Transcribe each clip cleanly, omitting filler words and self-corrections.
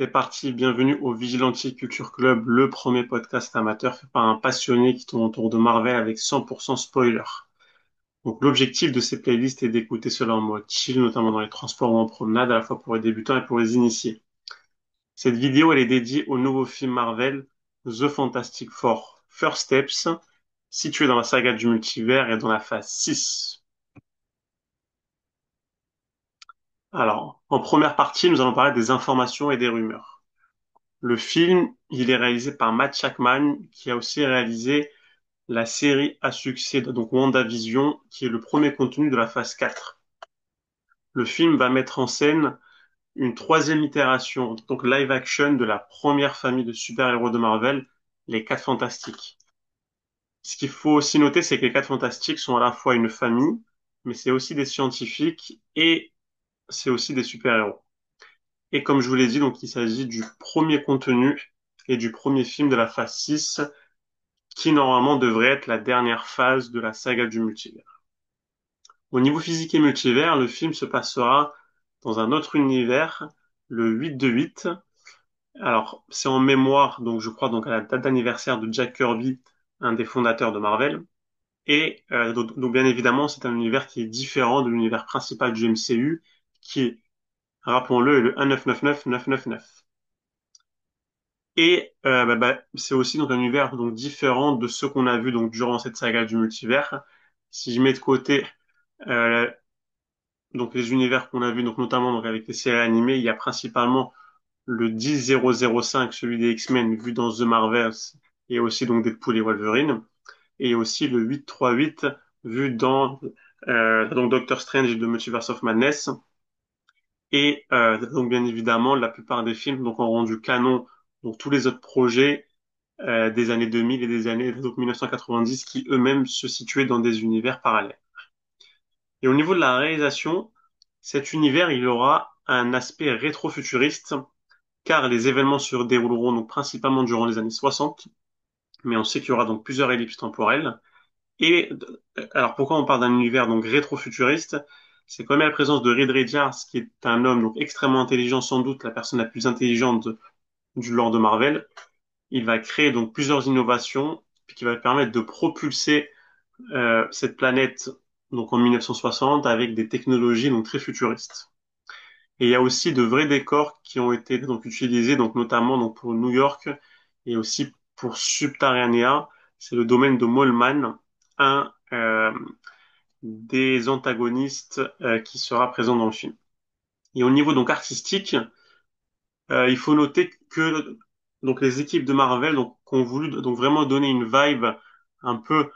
C'est parti, bienvenue au Vigilantier Culture Club, le premier podcast amateur fait par un passionné qui tourne autour de Marvel avec 100% spoiler. Donc l'objectif de ces playlists est d'écouter cela en mode chill, notamment dans les transports ou en promenade, à la fois pour les débutants et pour les initiés. Cette vidéo, elle est dédiée au nouveau film Marvel, The Fantastic Four, First Steps, situé dans la saga du multivers et dans la phase 6. Alors, en première partie, nous allons parler des informations et des rumeurs. Le film, il est réalisé par Matt Shakman, qui a aussi réalisé la série à succès, donc WandaVision, qui est le premier contenu de la phase 4. Le film va mettre en scène une troisième itération, donc live action de la première famille de super-héros de Marvel, les Quatre Fantastiques. Ce qu'il faut aussi noter, c'est que les Quatre Fantastiques sont à la fois une famille, mais c'est aussi des scientifiques et c'est aussi des super-héros. Et comme je vous l'ai dit, donc il s'agit du premier contenu et du premier film de la phase 6 qui normalement devrait être la dernière phase de la saga du multivers. Au niveau physique et multivers, le film se passera dans un autre univers, le 8 de 8. Alors, c'est en mémoire, donc je crois donc à la date d'anniversaire de Jack Kirby, un des fondateurs de Marvel. Et donc bien évidemment, c'est un univers qui est différent de l'univers principal du MCU, qui est, rappelons-le, le 1999-999. Et c'est aussi donc un univers donc différent de ce qu'on a vu donc durant cette saga du multivers. Si je mets de côté euh, donc les univers qu'on a vus donc notamment donc avec les séries animées, il y a principalement le 10005, celui des X-Men vu dans The Marvels et aussi donc Deadpool et Wolverine, et aussi le 838 vu dans donc Doctor Strange et The Multiverse of Madness. Et donc bien évidemment, la plupart des films donc ont rendu canon donc tous les autres projets des années 2000 et des années donc 1990 qui eux-mêmes se situaient dans des univers parallèles. Et au niveau de la réalisation, cet univers il aura un aspect rétro-futuriste car les événements se dérouleront donc principalement durant les années 60, mais on sait qu'il y aura donc plusieurs ellipses temporelles. Et alors pourquoi on parle d'un univers donc rétro-futuriste? C'est quand même la présence de Reed Richards, qui est un homme donc extrêmement intelligent, sans doute la personne la plus intelligente du lore de Marvel. Il va créer donc plusieurs innovations qui va permettre de propulser cette planète donc en 1960 avec des technologies donc très futuristes. Et il y a aussi de vrais décors qui ont été donc utilisés donc notamment donc pour New York et aussi pour Subterranea. C'est le domaine de Mollman, un des antagonistes qui sera présent dans le film. Et au niveau donc artistique, il faut noter que donc les équipes de Marvel donc ont voulu donc vraiment donner une vibe un peu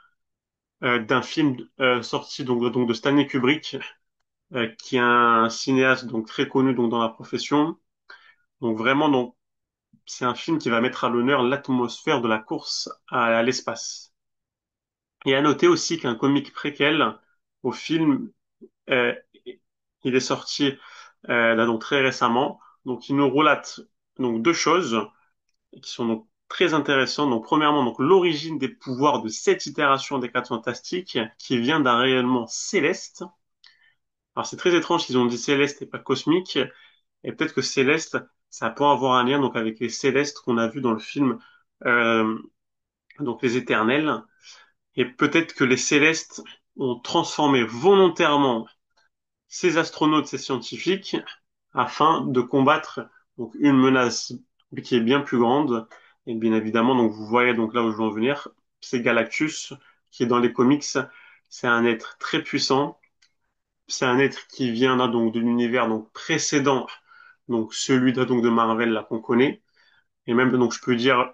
d'un film sorti donc de Stanley Kubrick, qui est un cinéaste donc très connu donc dans la profession. Donc vraiment donc c'est un film qui va mettre à l'honneur l'atmosphère de la course à l'espace. Et à noter aussi qu'un comic préquel au film, euh, il est sorti là donc très récemment. Donc il nous relate donc deux choses qui sont donc très intéressantes. Donc premièrement donc l'origine des pouvoirs de cette itération des Quatre Fantastiques qui vient d'un rayonnement céleste. Alors c'est très étrange qu'ils ont dit céleste et pas cosmique. Et peut-être que céleste, ça peut avoir un lien donc avec les célestes qu'on a vus dans le film euh, donc les Éternels. Et peut-être que les célestes ont transformé volontairement ces astronautes, ces scientifiques, afin de combattre donc une menace qui est bien plus grande. Et bien évidemment, donc vous voyez donc là où je veux en venir, c'est Galactus, qui est dans les comics, c'est un être très puissant. C'est un être qui vient là, donc de l'univers donc précédent, donc celui là, donc de Marvel là qu'on connaît, et même donc je peux dire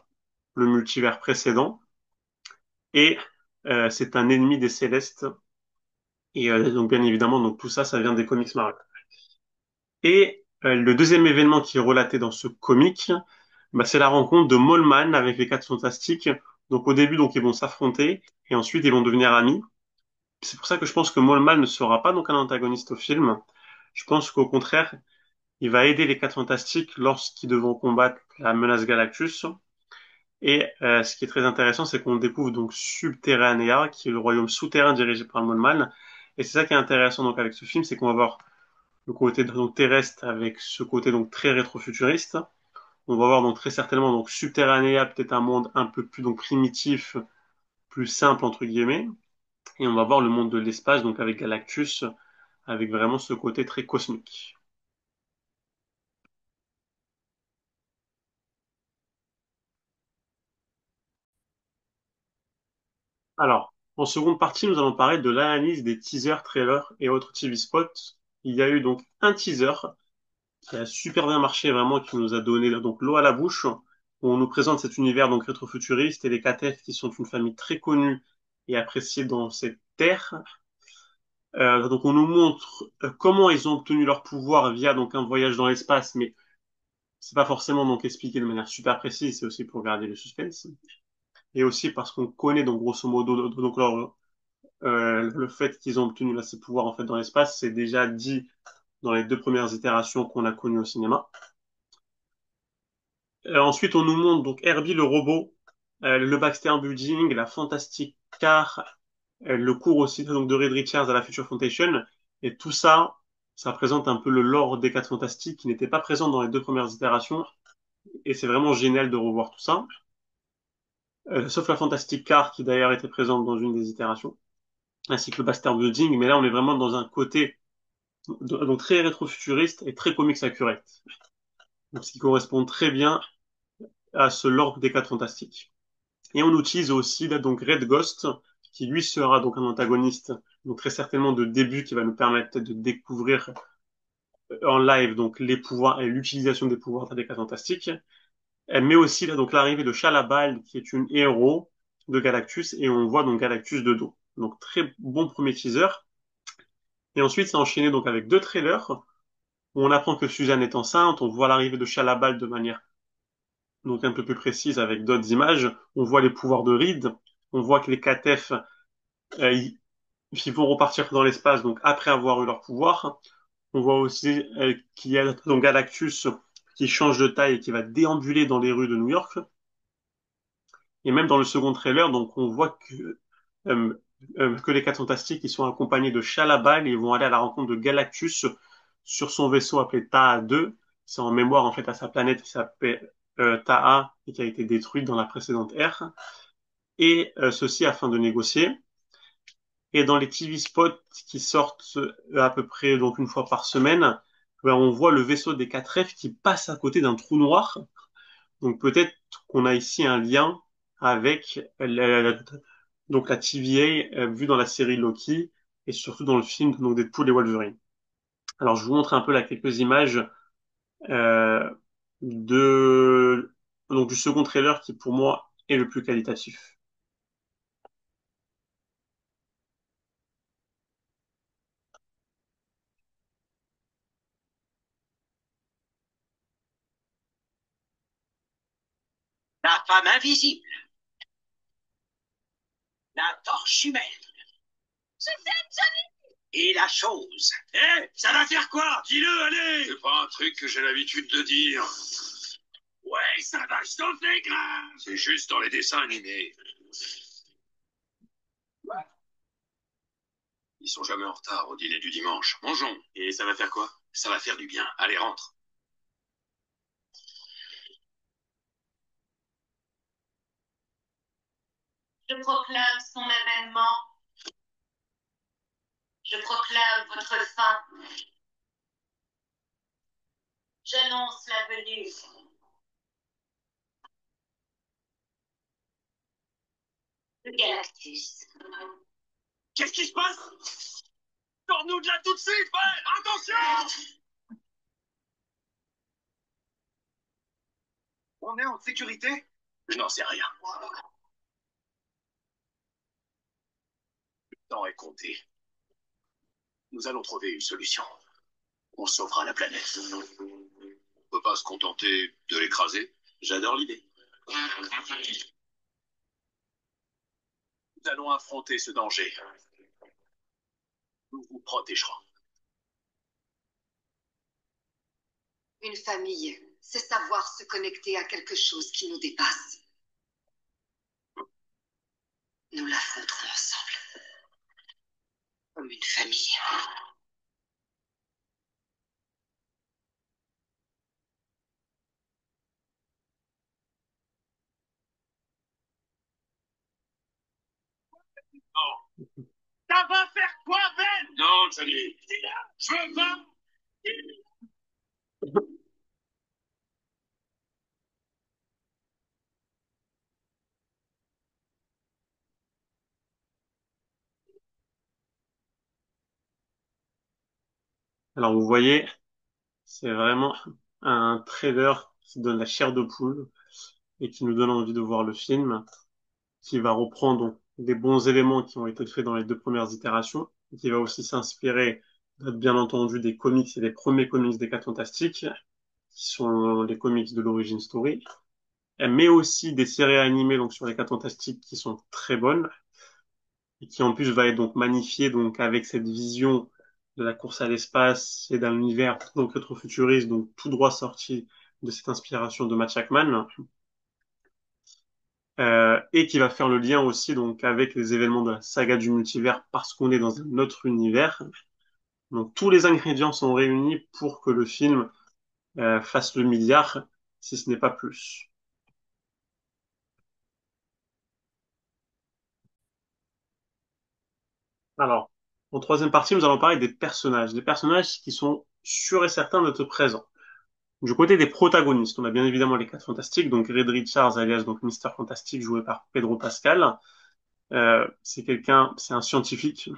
le multivers précédent. Et c'est un ennemi des Célestes. Et donc bien évidemment, donc tout ça, ça vient des comics Marvel. Et le deuxième événement qui est relaté dans ce comic, bah, c'est la rencontre de Mollman avec les Quatre Fantastiques. Donc au début, donc ils vont s'affronter et ensuite ils vont devenir amis. C'est pour ça que je pense que Mollman ne sera pas donc un antagoniste au film. Je pense qu'au contraire, il va aider les Quatre Fantastiques lorsqu'ils devront combattre la menace Galactus. Et ce qui est très intéressant, c'est qu'on découvre donc Subterranea, qui est le royaume souterrain dirigé par le Mollman. Et c'est ça qui est intéressant donc avec ce film, c'est qu'on va voir le côté donc terrestre avec ce côté donc très rétrofuturiste. On va voir donc très certainement donc Subterranea, peut-être un monde un peu plus donc primitif, plus simple entre guillemets. Et on va voir le monde de l'espace, donc avec Galactus, avec vraiment ce côté très cosmique. Alors, en seconde partie, nous allons parler de l'analyse des teasers, trailers et autres TV spots. Il y a eu donc un teaser qui a super bien marché, vraiment, qui nous a donné donc l'eau à la bouche. Où on nous présente cet univers donc rétrofuturiste et les KTF qui sont une famille très connue et appréciée dans cette terre. Donc on nous montre comment ils ont obtenu leur pouvoir via donc un voyage dans l'espace, mais c'est pas forcément donc expliqué de manière super précise, c'est aussi pour garder le suspense. Et aussi parce qu'on connaît donc grosso modo donc le fait qu'ils ont obtenu là, ces pouvoirs en fait dans l'espace, c'est déjà dit dans les deux premières itérations qu'on a connues au cinéma. Ensuite, on nous montre donc Herbie le robot, le Baxter Building, la Fantastic Car, le cours aussi donc de Reed Richards à la Future Foundation. Et tout ça, ça présente un peu le lore des Quatre Fantastiques qui n'était pas présent dans les deux premières itérations. Et c'est vraiment génial de revoir tout ça. Sauf la Fantastic Car qui d'ailleurs était présente dans une des itérations, ainsi que le Baxter Building. Mais là, on est vraiment dans un côté donc très rétro-futuriste et très comics accurate. Donc, ce qui correspond très bien à ce lore des Quatre Fantastiques. Et on utilise aussi là donc Red Ghost, qui lui sera donc un antagoniste, donc très certainement de début, qui va nous permettre de découvrir en live donc les pouvoirs et l'utilisation des pouvoirs des Quatre Fantastiques. Mais aussi là donc l'arrivée de Shalabal, qui est une héros de Galactus, et on voit donc Galactus de dos. Donc très bon premier teaser. Et ensuite, c'est enchaîné donc avec deux trailers où on apprend que Suzanne est enceinte, on voit l'arrivée de Shalabal de manière donc un peu plus précise avec d'autres images, on voit les pouvoirs de Reed, on voit que les KTF ils, ils vont repartir dans l'espace donc après avoir eu leur pouvoir. On voit aussi qu'il y a donc Galactus qui change de taille et qui va déambuler dans les rues de New York. Et même dans le second trailer, donc on voit que les Quatre Fantastiques ils sont accompagnés de Shalabal et ils vont aller à la rencontre de Galactus sur son vaisseau appelé Ta'a-2. C'est en mémoire en fait à sa planète qui s'appelle Ta'a et qui a été détruite dans la précédente ère. Et ceci afin de négocier. Et dans les TV spots qui sortent à peu près donc une fois par semaine, ben, on voit le vaisseau des 4F qui passe à côté d'un trou noir. Donc peut-être qu'on a ici un lien avec donc la TVA vue dans la série Loki et surtout dans le film donc Deadpool et Wolverine. Alors je vous montre un peu là quelques images euh, de donc du second trailer qui pour moi est le plus qualitatif. La femme invisible, la torche humaine et la chose. Eh, ça va faire quoi? Dis-le, allez! C'est pas un truc que j'ai l'habitude de dire. Ouais, ça va, je t'en fais grave! C'est juste dans les dessins animés. Ils sont jamais en retard au dîner du dimanche. Mangeons. Et ça va faire quoi? Ça va faire du bien. Allez, rentre. Je proclame son avènement, je proclame votre fin, j'annonce la venue de Galactus. Qu'est-ce qui se passe? Sors-nous de là tout de suite, ouais! Attention! On est en sécurité? Je n'en sais rien. Le temps est compté. Nous allons trouver une solution. On sauvera la planète. On peut pas se contenter de l'écraser. J'adore l'idée. Nous allons affronter ce danger. Nous vous protégerons. Une famille, c'est savoir se connecter à quelque chose qui nous dépasse. Nous l'affronterons ensemble, comme une famille. Non. Ça va faire quoi, Ben? Non, Johnny. Je veux pas. Alors vous voyez, c'est vraiment un trailer qui donne la chair de poule et qui nous donne envie de voir le film, qui va reprendre des bons éléments qui ont été faits dans les deux premières itérations, et qui va aussi s'inspirer, bien entendu, des comics et des premiers comics des Quatre Fantastiques, qui sont les comics de l'origin story, mais aussi des séries animées donc sur les Quatre Fantastiques qui sont très bonnes et qui en plus va être donc magnifiée donc avec cette vision de la course à l'espace et d'un univers donc rétrofuturiste donc tout droit sorti de cette inspiration de Matt Shakman, et qui va faire le lien aussi donc avec les événements de la saga du multivers parce qu'on est dans un autre univers. Donc tous les ingrédients sont réunis pour que le film fasse le milliard, si ce n'est pas plus. Alors, en troisième partie, nous allons parler des personnages qui sont sûrs et certains d'être présents. Du côté des protagonistes, on a bien évidemment les Quatre Fantastiques, donc Reed Richards alias donc Mister Fantastique joué par Pedro Pascal. C'est quelqu'un, c'est un scientifique,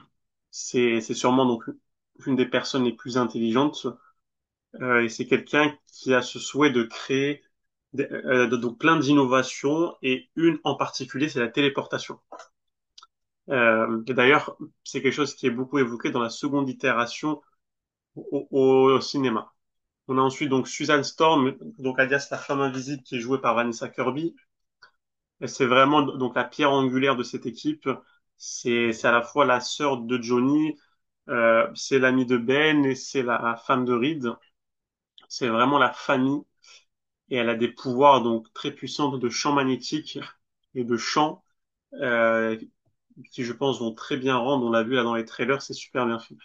c'est sûrement donc une des personnes les plus intelligentes, et c'est quelqu'un qui a ce souhait de créer donc plein d'innovations et une en particulier, c'est la téléportation. Et d'ailleurs, c'est quelque chose qui est beaucoup évoqué dans la seconde itération au cinéma. On a ensuite donc Susan Storm, donc alias la femme invisible, qui est jouée par Vanessa Kirby. Et c'est vraiment donc la pierre angulaire de cette équipe. C'est à la fois la sœur de Johnny, c'est l'amie de Ben et c'est la femme de Reed. C'est vraiment la famille et elle a des pouvoirs donc très puissants de champ magnétique et de champ euh, qui je pense vont très bien rendre. On l'a vu là dans les trailers, c'est super bien fait.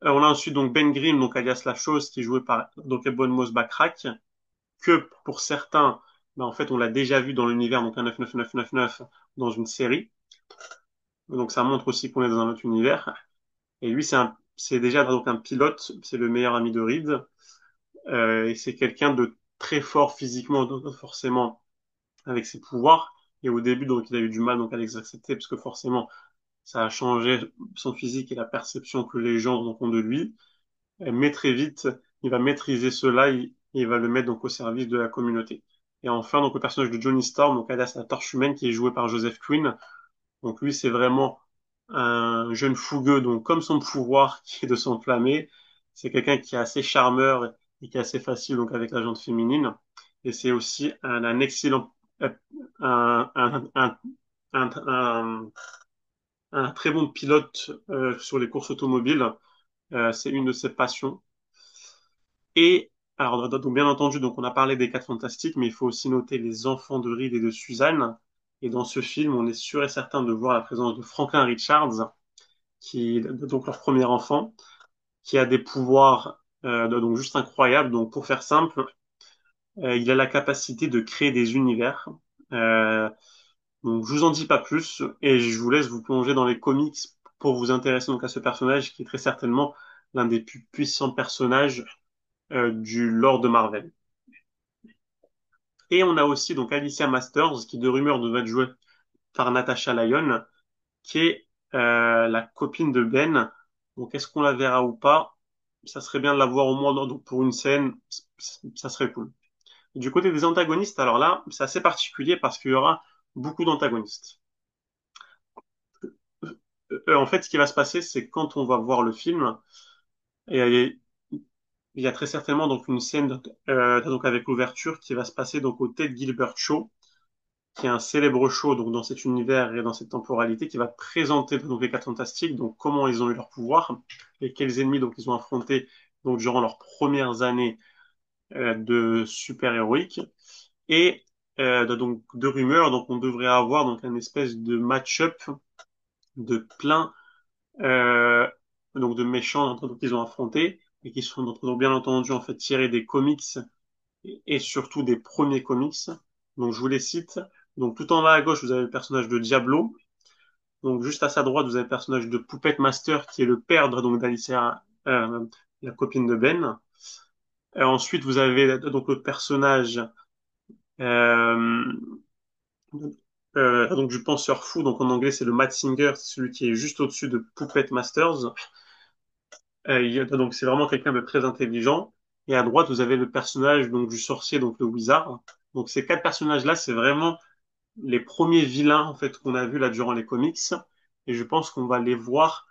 On a ensuite donc Ben Grimm, donc alias La Chose, qui est joué par donc Ebon Moss-Backrack, que pour certains, ben, en fait, on l'a déjà vu dans l'univers, donc un 99999 dans une série. Donc ça montre aussi qu'on est dans un autre univers. Et lui, c'est déjà donc un pilote, c'est le meilleur ami de Reed, et c'est quelqu'un de très fort physiquement, donc forcément avec ses pouvoirs. Et au début, donc il a eu du mal donc à les accepter parce que forcément, ça a changé son physique et la perception que les gens donc, ont de lui. Mais très vite, il va maîtriser cela, il va le mettre donc au service de la communauté. Et enfin, donc le personnage de Johnny Storm, donc alias la Torche Humaine, qui est joué par Joseph Quinn. Donc lui, c'est vraiment un jeune fougueux, donc comme son pouvoir qui est de s'enflammer. C'est quelqu'un qui est assez charmeur et qui est assez facile donc avec la gente féminine. Et c'est aussi un excellent, un, un, un, un, un très bon pilote sur les courses automobiles. C'est une de ses passions. Et alors, donc, bien entendu, donc on a parlé des Quatre Fantastiques, mais il faut aussi noter les enfants de Reed et de Suzanne. Et dans ce film, on est sûr et certain de voir la présence de Franklin Richards, qui est donc leur premier enfant, qui a des pouvoirs donc juste incroyables. Donc pour faire simple, il a la capacité de créer des univers. Euh, donc je vous en dis pas plus et je vous laisse vous plonger dans les comics pour vous intéresser donc à ce personnage qui est très certainement l'un des plus puissants personnages du lore de Marvel. Et on a aussi donc Alicia Masters, qui de rumeur devait être jouée par Natasha Lyon, qui est la copine de Ben. Donc est-ce qu'on la verra ou pas? Ça serait bien de la voir au moins donc, pour une scène, ça serait cool. Du côté des antagonistes, alors là, c'est assez particulier parce qu'il y aura beaucoup d'antagonistes. En fait, ce qui va se passer, c'est quand on va voir le film, et il y a très certainement donc une scène donc avec l'ouverture qui va se passer donc au Ted Gilbert Show, qui est un célèbre show donc dans cet univers et dans cette temporalité qui va présenter donc les Quatre Fantastiques, donc comment ils ont eu leur pouvoir et quels ennemis donc ils ont affrontés donc durant leurs premières années de super héroïque et donc de rumeurs donc on devrait avoir donc un espèce de match-up de plein euh, donc de méchants donc, qu'ils ont affrontés et qui sont donc bien entendu en fait tirés des comics et surtout des premiers comics. Donc je vous les cite. Donc tout en bas à gauche, vous avez le personnage de Diablo, Donc juste à sa droite, vous avez le personnage de Puppet Master qui est le père donc d'Alicia, la copine de Ben. Ensuite, vous avez donc le personnage euh, donc du penseur fou. Donc en anglais, c'est le Mad Singer, c'est celui qui est juste au-dessus de Puppet Masters. Donc c'est vraiment quelqu'un de très intelligent. Et à droite, vous avez le personnage donc du sorcier, donc le wizard. Donc ces quatre personnages-là, c'est vraiment les premiers vilains en fait qu'on a vus là durant les comics. Et je pense qu'on va les voir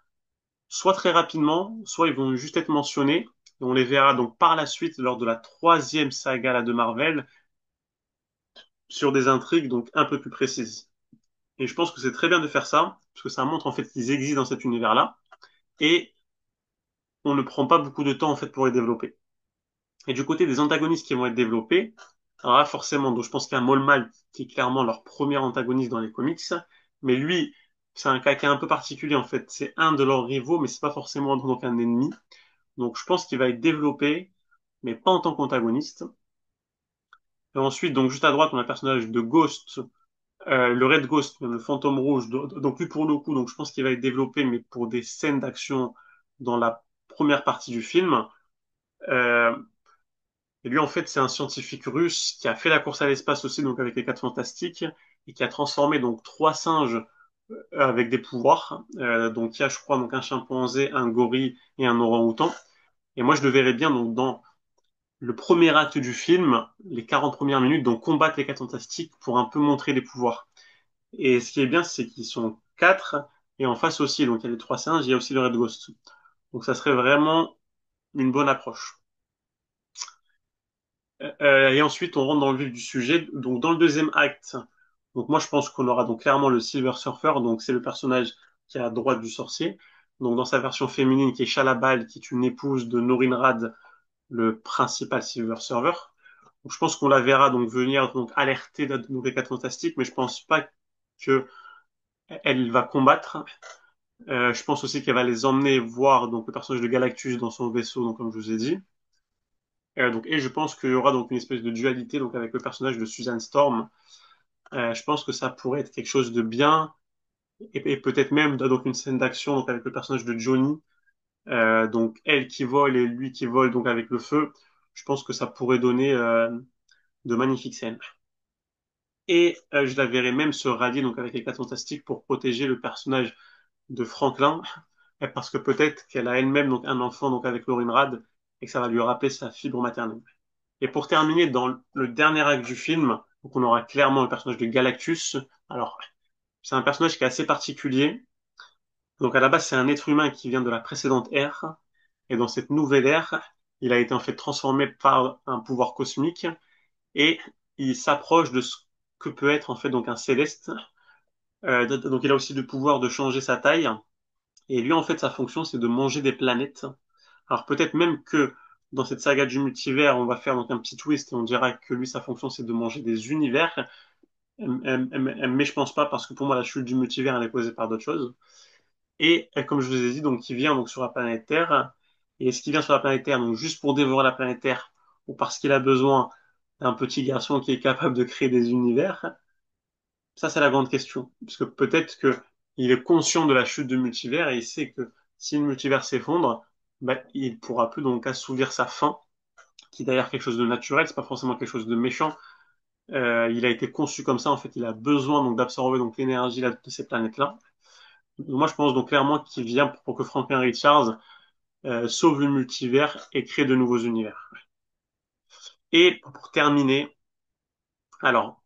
soit très rapidement, soit ils vont juste être mentionnés. Et on les verra donc par la suite lors de la troisième saga là, de Marvel sur des intrigues donc un peu plus précises. Et je pense que c'est très bien de faire ça, parce que ça montre en fait qu'ils existent dans cet univers-là, et on ne prend pas beaucoup de temps en fait pour les développer. Et du côté des antagonistes qui vont être développés, alors là forcément, donc je pense qu'il y a Molmal qui est clairement leur premier antagoniste dans les comics, mais lui, c'est un cas qui est un peu particulier en fait. C'est un de leurs rivaux, mais c'est pas forcément donc un ennemi. Donc je pense qu'il va être développé, mais pas en tant qu'antagoniste. Et ensuite, donc juste à droite, on a le personnage de Ghost, le Red Ghost, le fantôme rouge. Donc lui pour le coup, donc je pense qu'il va être développé, mais pour des scènes d'action dans la première partie du film. Euh, et lui en fait, c'est un scientifique russe qui a fait la course à l'espace aussi, donc avec les Quatre Fantastiques, et qui a transformé donc trois singes avec des pouvoirs. Donc il y a, je crois, donc un chimpanzé, un gorille et un orang-outan. Et moi, je le verrais bien donc dans le premier acte du film, les 40 premières minutes, donc combattre les Quatre Fantastiques pour un peu montrer les pouvoirs. Et ce qui est bien, c'est qu'ils sont quatre, et en face aussi, donc il y a les trois singes, il y a aussi le Red Ghost. Donc ça serait vraiment une bonne approche. Et ensuite, on rentre dans le vif du sujet. Donc dans le deuxième acte, donc moi je pense qu'on aura donc clairement le Silver Surfer, donc c'est le personnage qui est à droite du sorcier. Donc dans sa version féminine, qui est Shalabal, qui est une épouse de Norin Rad, le principal Silver Surfer. Donc je pense qu'on la verra donc venir donc alerter donc les quatre fantastiques, mais je pense pas que elle va combattre. Je pense aussi qu'elle va les emmener voir donc le personnage de Galactus dans son vaisseau, donc comme je vous ai dit. Et je pense qu'il y aura donc une espèce de dualité donc avec le personnage de Susan Storm. Je pense que ça pourrait être quelque chose de bien et peut-être même donc une scène d'action donc avec le personnage de Johnny. Donc elle qui vole et lui qui vole donc avec le feu. Je pense que ça pourrait donner de magnifiques scènes. Et je la verrais même se rallier donc avec les Quatre Fantastiques pour protéger le personnage de Franklin, parce que peut-être qu'elle a elle-même donc un enfant donc avec Lauren Rad et que ça va lui rappeler sa fibre maternelle. Et pour terminer, dans le dernier acte du film, donc on aura clairement le personnage de Galactus. Alors, c'est un personnage qui est assez particulier. Donc à la base, c'est un être humain qui vient de la précédente ère, et dans cette nouvelle ère, il a été en fait transformé par un pouvoir cosmique et il s'approche de ce que peut être en fait donc un céleste. Donc il a aussi le pouvoir de changer sa taille. Et lui, en fait, sa fonction, c'est de manger des planètes. Alors peut-être même que dans cette saga du multivers, on va faire donc un petit twist et on dira que lui, sa fonction, c'est de manger des univers. Mais je pense pas parce que pour moi, la chute du multivers, elle est causée par d'autres choses. Et comme je vous ai dit, donc il vient donc sur la planète Terre. Et est-ce qu'il vient sur la planète Terre donc juste pour dévorer la planète Terre ou parce qu'il a besoin d'un petit garçon qui est capable de créer des univers? Ça, c'est la grande question. Parce que peut-être que il est conscient de la chute du multivers et il sait que si le multivers s'effondre, bah, il pourra plus donc assouvir sa faim, qui est d'ailleurs quelque chose de naturel, c'est pas forcément quelque chose de méchant. Il a été conçu comme ça, en fait, il a besoin donc d'absorber donc l'énergie de ces planètes-là. Moi, je pense donc clairement qu'il vient pour que Franklin Richards sauve le multivers et crée de nouveaux univers. Et pour terminer, alors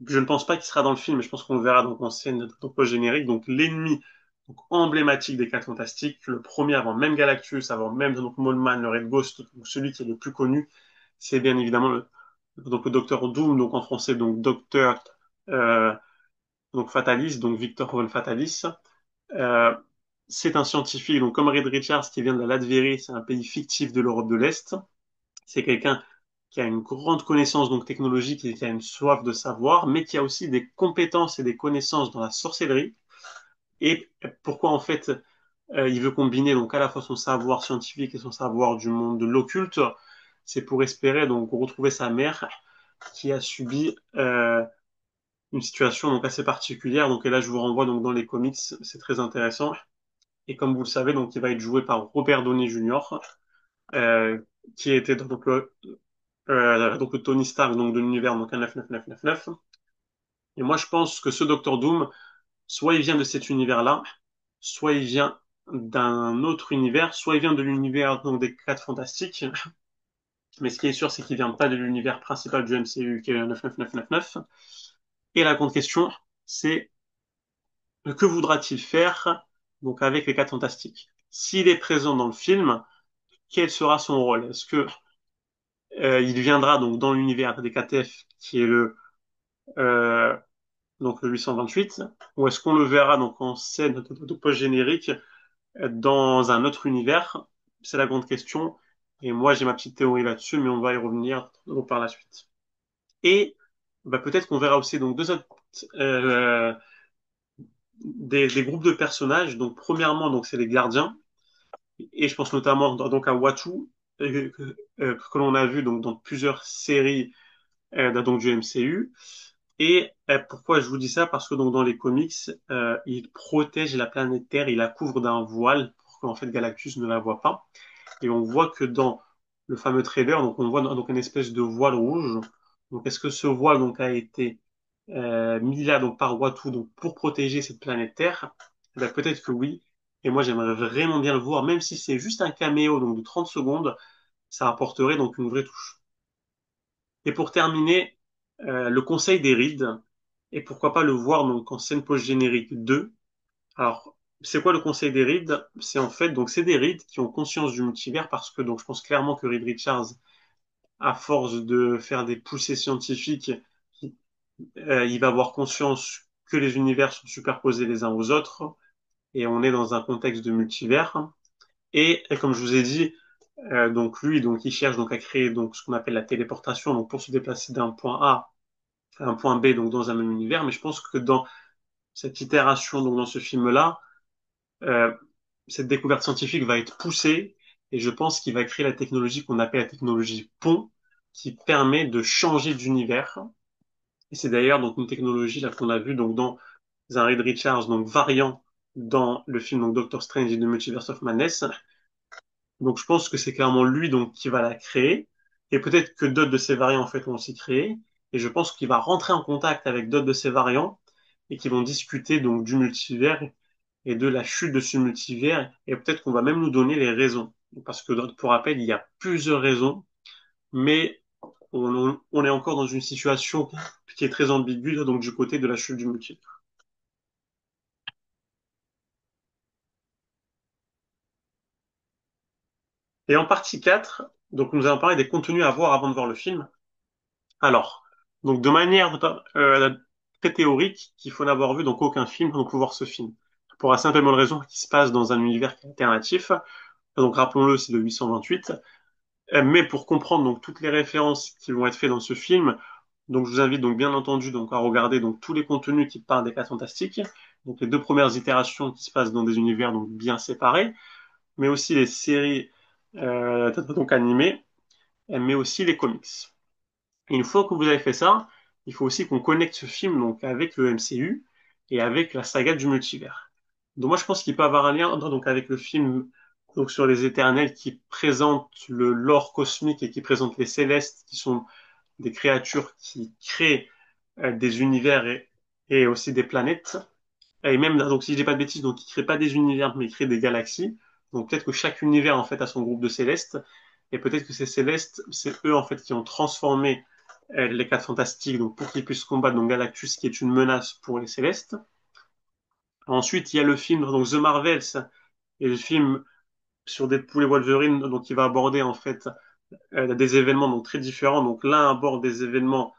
je ne pense pas qu'il sera dans le film, mais je pense qu'on le verra donc en scène donc au générique. Donc l'ennemi donc emblématique des Quatre Fantastiques, le premier avant même Galactus, avant même donc Moleman, le Red Ghost, donc celui qui est le plus connu, c'est bien évidemment donc le Docteur Doom, donc en français donc Docteur euh, donc Fatalis, donc Victor Von Fatalis. Euh, c'est un scientifique, donc comme Reed Richards qui vient de la Latvérie, c'est un pays fictif de l'Europe de l'Est. C'est quelqu'un qui a une grande connaissance donc technologique et qui a une soif de savoir, mais qui a aussi des compétences et des connaissances dans la sorcellerie. Et pourquoi en fait il veut combiner donc à la fois son savoir scientifique et son savoir du monde de l'occulte, c'est pour espérer donc retrouver sa mère qui a subi une situation donc assez particulière. Donc et là, je vous renvoie donc dans les comics, c'est très intéressant. Et comme vous le savez, donc il va être joué par Robert Downey Jr., euh, qui était donc le Tony Stark donc de l'univers donc 99999. Et moi, je pense que ce Docteur Doom, soit il vient de cet univers-là, soit il vient d'un autre univers, soit il vient de l'univers donc des Quatre Fantastiques. Mais ce qui est sûr, c'est qu'il vient pas de l'univers principal du MCU qui est 99999. Et la grande question, c'est que voudra-t-il faire donc avec les Quatre Fantastiques? S'il est présent dans le film, quel sera son rôle? Est-ce que il viendra donc dans l'univers des KTF qui est euh, le 828, ou est-ce qu'on le verra donc en scène de post-générique dans un autre univers? C'est la grande question. Et moi, j'ai ma petite théorie là-dessus, mais on va y revenir donc, par la suite. Et bah, peut-être qu'on verra aussi donc deux autres euh, des groupes de personnages. Donc premièrement, donc c'est les gardiens, et je pense notamment donc à Watu que l'on a vu donc dans plusieurs séries donc du MCU. Et pourquoi je vous dis ça? Parce que donc dans les comics, il protège la planète Terre, il la couvre d'un voile pour qu'en fait Galactus ne la voit pas. Et on voit que dans le fameux trailer, donc on voit donc une espèce de voile rouge. Donc est-ce que ce voile donc a été mis là donc par Watu donc pour protéger cette planète Terre? Eh ben, peut-être que oui. Et moi j'aimerais vraiment bien le voir, même si c'est juste un caméo donc de 30 secondes, ça apporterait donc une vraie touche. Et pour terminer, le Conseil des Rides, et pourquoi pas le voir donc en scène post-générique 2. Alors, c'est quoi le Conseil des Rides? C'est en fait, donc c'est des Rides qui ont conscience du multivers parce que donc je pense clairement que Reed Richards, à force de faire des poussées scientifiques, il va avoir conscience que les univers sont superposés les uns aux autres et on est dans un contexte de multivers. Et comme je vous ai dit, donc lui, donc il cherche donc à créer donc ce qu'on appelle la téléportation, donc pour se déplacer d'un point A à un point B, donc dans un même univers. Mais je pense que dans cette itération, donc dans ce film-là, euh, cette découverte scientifique va être poussée et je pense qu'il va créer la technologie qu'on appelle la technologie pont, qui permet de changer d'univers. Et c'est d'ailleurs donc une technologie là qu'on a vue donc dans un Reed Richards donc variant dans le film donc Doctor Strange et the Multiverse of Madness. Donc je pense que c'est clairement lui donc qui va la créer et peut-être que d'autres de ces variants en fait vont aussi créer et je pense qu'il va rentrer en contact avec d'autres de ces variants et qui vont discuter donc du multivers et de la chute de ce multivers et peut-être qu'on va même nous donner les raisons parce que pour rappel il y a plusieurs raisons mais on est encore dans une situation qui est très ambiguë donc du côté de la chute du multivers. Et en partie 4, donc nous allons parler des contenus à voir avant de voir le film. Alors, donc de manière très théorique, qu'il faut n'avoir vu donc aucun film donc pour voir ce film. Pour la simple et bonne raison qu'il se passe dans un univers alternatif. Donc rappelons-le, c'est le 828. Mais pour comprendre donc toutes les références qui vont être faites dans ce film, donc je vous invite donc bien entendu donc à regarder donc tous les contenus qui parlent des Quatre Fantastiques, donc les deux premières itérations qui se passent dans des univers donc bien séparés, mais aussi les séries donc animées, mais aussi les comics. Et une fois que vous avez fait ça, il faut aussi qu'on connecte ce film donc avec le MCU et avec la saga du multivers. Donc moi je pense qu'il peut avoir un lien donc avec le film donc sur les Éternels qui présente le lore cosmique et qui présente les Célestes qui sont des créatures qui créent des univers et aussi des planètes. Et même donc si je dis pas de bêtises donc ils créent pas des univers mais ils créent des galaxies. Donc peut-être que chaque univers en fait a son groupe de Célestes et peut-être que ces Célestes c'est eux en fait qui ont transformé les Quatre Fantastiques donc pour qu'ils puissent combattre donc Galactus qui est une menace pour les Célestes. Ensuite, il y a le film donc The Marvels et le film sur Deadpool et Wolverine donc qui va aborder en fait des événements donc très différents. Donc l'un aborde des événements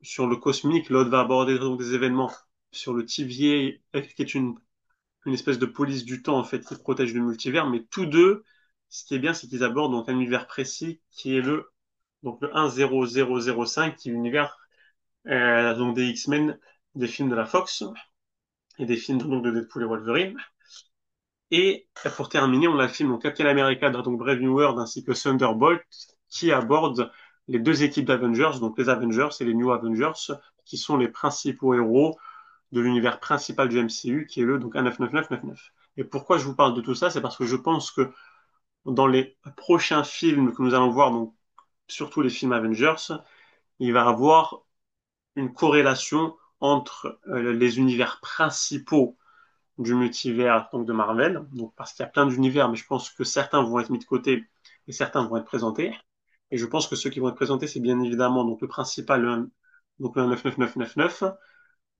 sur le cosmique, l'autre va aborder donc des événements sur le TVA qui est une espèce de police du temps en fait qui protège le multivers. Mais tous deux, ce qui est bien, c'est qu'ils abordent donc un univers précis qui est le 10005 qui est l'univers donc des X-Men, des films de la Fox et des films donc de Deadpool et Wolverine. Et pour terminer, on a le film donc Captain America, donc Brave New World, ainsi que Thunderbolt, qui aborde les deux équipes d'Avengers, donc les Avengers et les New Avengers, qui sont les principaux héros de l'univers principal du MCU, qui est le donc 199999. Et pourquoi je vous parle de tout ça? C'est parce que je pense que dans les prochains films que nous allons voir, donc surtout les films Avengers, il va y avoir une corrélation entre les univers principaux du multivers donc de Marvel, donc parce qu'il y a plein d'univers, mais je pense que certains vont être mis de côté et certains vont être présentés. Et je pense que ceux qui vont être présentés, c'est bien évidemment donc le principal, donc le 99999,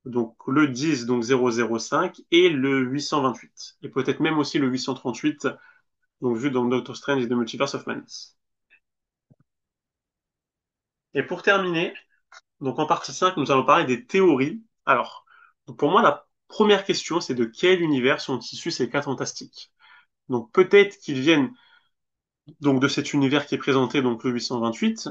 donc le 10 donc 005 et le 828 et peut-être même aussi le 838 donc vu dans Doctor Strange et The Multiverse of Madness. Et pour terminer, donc en partie 5, nous allons parler des théories. Alors, donc pour moi, la première question, c'est de quel univers sont issus ces quatre fantastiques. Donc peut-être qu'ils viennent donc de cet univers qui est présenté, donc le 828,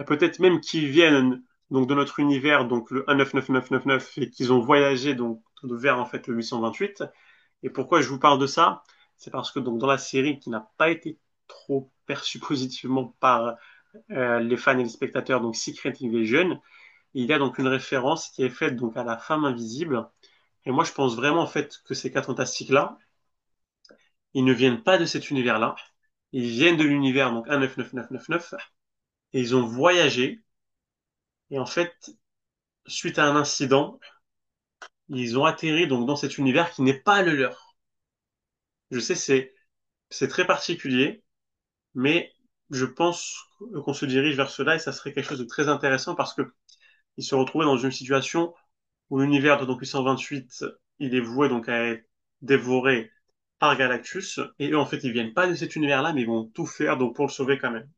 et peut-être même qu'ils viennent donc de notre univers, donc le 199999, et qu'ils ont voyagé donc vers en fait le 828. Et pourquoi je vous parle de ça? C'est parce que donc dans la série qui n'a pas été trop perçue positivement par les fans et les spectateurs, donc Secret Invasion, il y a donc une référence qui est faite donc à la femme invisible. Et moi, je pense vraiment en fait que ces quatre fantastiques-là, ils ne viennent pas de cet univers-là. Ils viennent de l'univers donc 199999 et ils ont voyagé. Et en fait, suite à un incident, ils ont atterri donc dans cet univers qui n'est pas le leur. Je sais, c'est très particulier, mais je pense qu'on se dirige vers cela et ça serait quelque chose de très intéressant parce que ils se retrouvaient dans une situation où l'univers de donc 828, il est voué donc à être dévoré par Galactus, et eux en fait ils viennent pas de cet univers-là, mais ils vont tout faire donc pour le sauver quand même.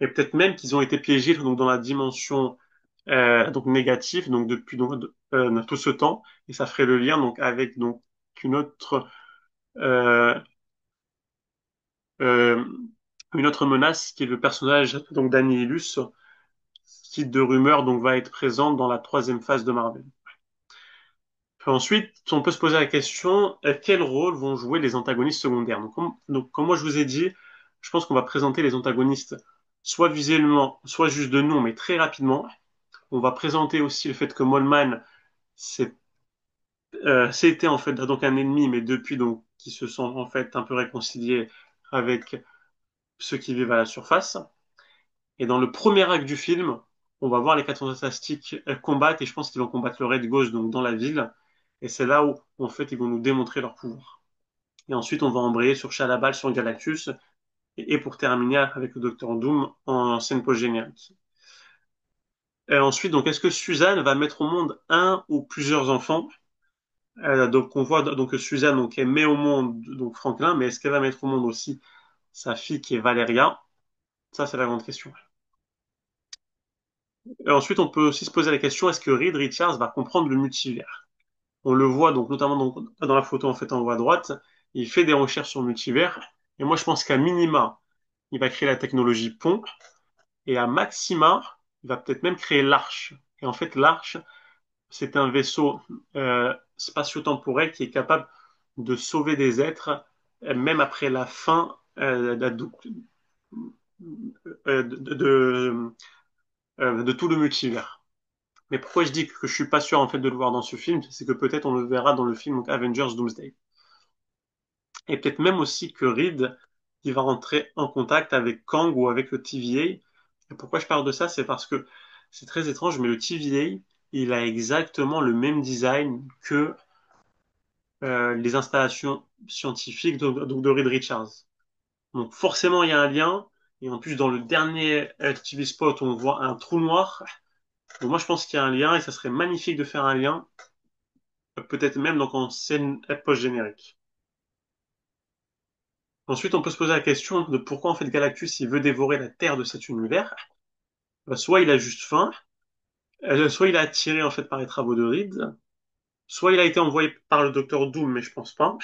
Et peut-être même qu'ils ont été piégés donc dans la dimension donc négative donc depuis donc tout ce temps, et ça ferait le lien donc avec donc une autre euh, euh, une autre menace qui est le personnage donc d'Annihilus, qui de rumeur donc va être présent dans la troisième phase de Marvel. Ensuite, on peut se poser la question, quel rôle vont jouer les antagonistes secondaires? Donc, comme moi je vous ai dit, je pense qu'on va présenter les antagonistes soit visuellement, soit juste de nom, mais très rapidement. On va présenter aussi le fait que Molman, c'était en fait donc un ennemi, mais depuis donc qui se sont en fait un peu réconciliés avec ceux qui vivent à la surface. Et dans le premier acte du film, on va voir les quatre fantastiques combattre, et je pense qu'ils vont combattre le Red Ghost donc dans la ville. Et c'est là où, en fait, ils vont nous démontrer leur pouvoir. Et ensuite, on va embrayer sur Chalabal, sur Galactus, et pour terminer avec le Docteur Doom en scène post-générique. Et ensuite, donc, est-ce que Suzanne va mettre au monde un ou plusieurs enfants? Donc, on voit donc que Suzanne donc, elle met au monde donc Franklin, mais est-ce qu'elle va mettre au monde aussi sa fille qui est Valeria? Ça, c'est la grande question. Et ensuite, on peut aussi se poser la question, est-ce que Reed Richards va comprendre le multivers? On le voit donc notamment dans la photo en fait en haut à droite, il fait des recherches sur le multivers, et moi je pense qu'à minima, il va créer la technologie pont, et à maxima, il va peut-être même créer l'arche. Et en fait, l'arche, c'est un vaisseau spatio-temporel qui est capable de sauver des êtres, même après la fin de tout le multivers. Mais pourquoi je dis que je suis pas sûr en fait de le voir dans ce film, c'est que peut-être on le verra dans le film donc, Avengers Doomsday. Et peut-être même aussi que Reed, il va rentrer en contact avec Kang ou avec le TVA. Et pourquoi je parle de ça? C'est parce que c'est très étrange, mais le TVA, il a exactement le même design que les installations scientifiques de Reed Richards. Donc forcément, il y a un lien. Et en plus, dans le dernier TV spot, on voit un trou noir. Donc moi, je pense qu'il y a un lien et ça serait magnifique de faire un lien, peut-être même donc en scène post-générique. Ensuite, on peut se poser la question de pourquoi en fait Galactus il veut dévorer la Terre de cet univers. Bah, soit il a juste faim, soit il a attiré en fait par les travaux de Reed, soit il a été envoyé par le Docteur Doom, mais je pense pas,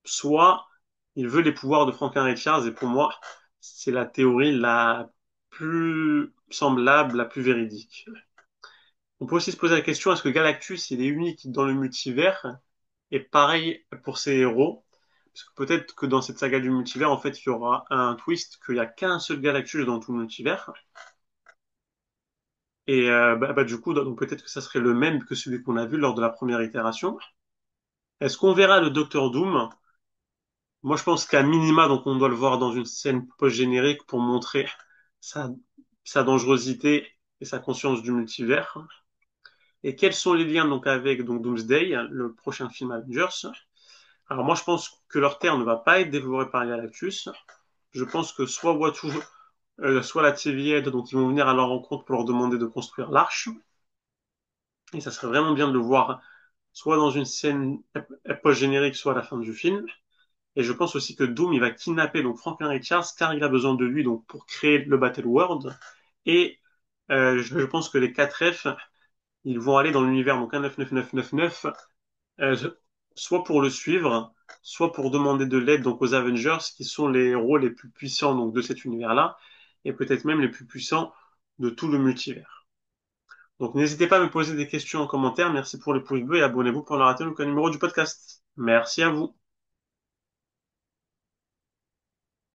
soit il veut les pouvoirs de Franklin Richards, et pour moi, c'est la théorie la plus semblable, la plus véridique. On peut aussi se poser la question, est-ce que Galactus il est unique dans le multivers? Et pareil pour ses héros, parce peut-être que dans cette saga du multivers, en fait, il y aura un twist qu'il n'y a qu'un seul Galactus dans tout le multivers. Et du coup, donc peut-être que ça serait le même que celui qu'on a vu lors de la première itération. Est-ce qu'on verra le Docteur Doom? Moi, je pense qu'à minima, donc on doit le voir dans une scène post-générique pour montrer sa, sa dangerosité et sa conscience du multivers. Et quels sont les liens donc avec donc Doomsday, le prochain film Avengers? Alors moi, je pense que leur terre ne va pas être dévorée par Galactus. Je pense que soit Watu, soit la TVA, donc ils vont venir à leur rencontre pour leur demander de construire l'arche. Et ça serait vraiment bien de le voir soit dans une scène post-générique, soit à la fin du film. Et je pense aussi que Doom, il va kidnapper donc Franklin Richards car il a besoin de lui donc pour créer le Battle World. Et je pense que les 4F, ils vont aller dans l'univers donc 199999, euh, soit pour le suivre, soit pour demander de l'aide donc aux Avengers, qui sont les héros les plus puissants donc de cet univers-là, et peut-être même les plus puissants de tout le multivers. Donc n'hésitez pas à me poser des questions en commentaire. Merci pour le pouce bleu et abonnez-vous pour ne rater aucun numéro du podcast. Merci à vous.